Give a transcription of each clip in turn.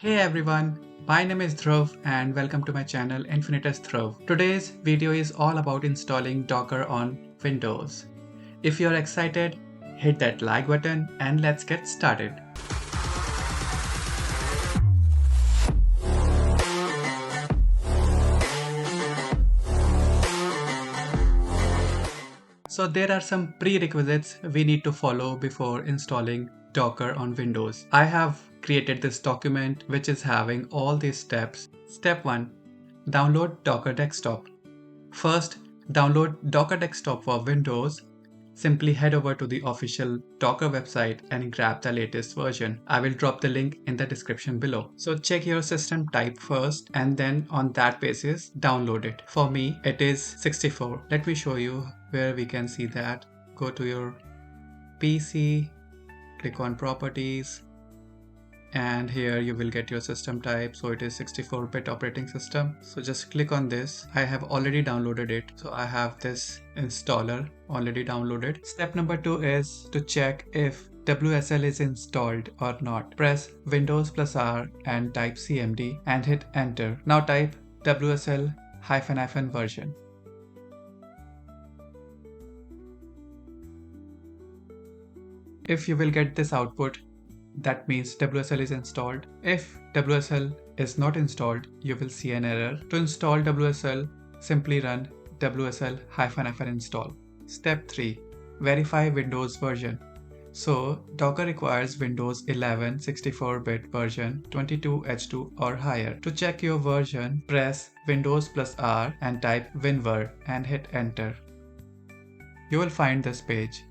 Hey everyone, my name is Dhruv and welcome to my channel Infinitus Dhruv. Today's video is all about installing Docker on Windows. If you're excited, hit that like button and let's get started. So there are some prerequisites we need to follow before installing Docker on Windows. I have created this document which is having all these steps. Step 1. Download Docker Desktop. First, download Docker Desktop for Windows. Simply head over to the official Docker website and grab the latest version. I will drop the link in the description below. So check your system type first and then on that basis download it. For me it is 64. Let me show you where we can see that. Go to your PC, click on properties, and here you will get your system type. So it is 64-bit operating system. So just click on this. I have already downloaded it. So I have this installer already downloaded. Step number 2 is to check if WSL is installed or not. Press Windows plus R and type cmd and hit enter. Now type WSL -- version. If you will get this output, that means WSL is installed. If WSL is not installed, you will see an error. To install WSL, simply run WSL -- install. Step 3. Verify Windows version. So Docker requires Windows 11 64-bit version 22H2 or higher. To check your version, press Windows plus R and type winver and hit enter. You will find this page.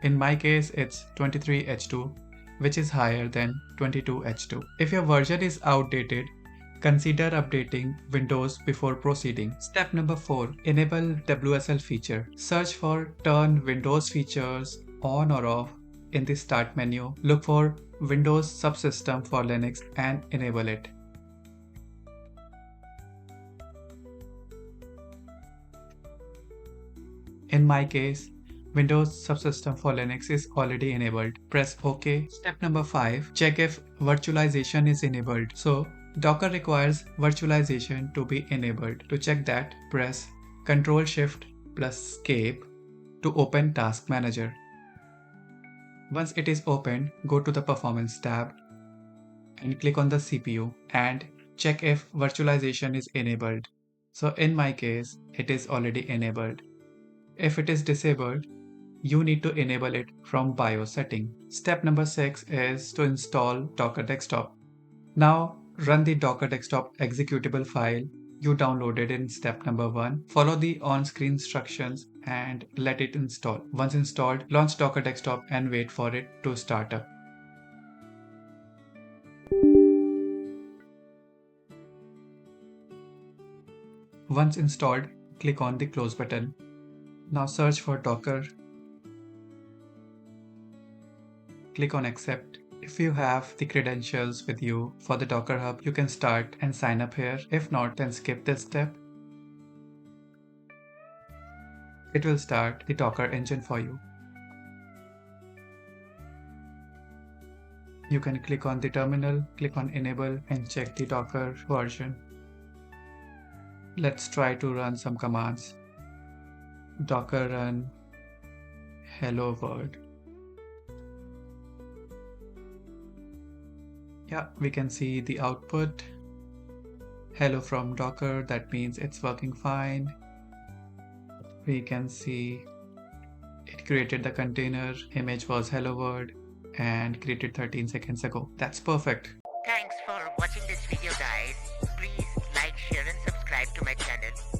In my case, it's 23H2, which is higher than 22H2. If your version is outdated, consider updating Windows before proceeding. Step number 4. Enable WSL feature. Search for turn Windows features on or off in the start menu. Look for Windows Subsystem for Linux and enable it. In my case, Windows Subsystem for Linux is already enabled. Press OK. Step number 5. Check if virtualization is enabled. So Docker requires virtualization to be enabled. To check that, press Ctrl+Shift+Escape to open Task Manager. Once it is opened, go to the Performance tab and click on the CPU and check if virtualization is enabled. So in my case, it is already enabled. If it is disabled, you need to enable it from BIOS setting. Step number 6 is to install Docker Desktop. Now run the Docker Desktop executable file you downloaded in step number 1. Follow the on-screen instructions and let it install. Once installed, launch Docker Desktop and wait for it to start up. Once installed, click on the close button. Now search for Docker. Click on accept. If you have the credentials with you for the Docker Hub, you can start and sign up here. If not, then skip this step. It will start the Docker engine for you. You can click on the terminal, click on enable and check the Docker version. Let's try to run some commands. Docker run hello world. Yeah, we can see the output. Hello from Docker, that means it's working fine. We can see it created the container, image was hello world and created 13 seconds ago. That's perfect. Thanks for watching this video guys. Please like, share and subscribe to my channel.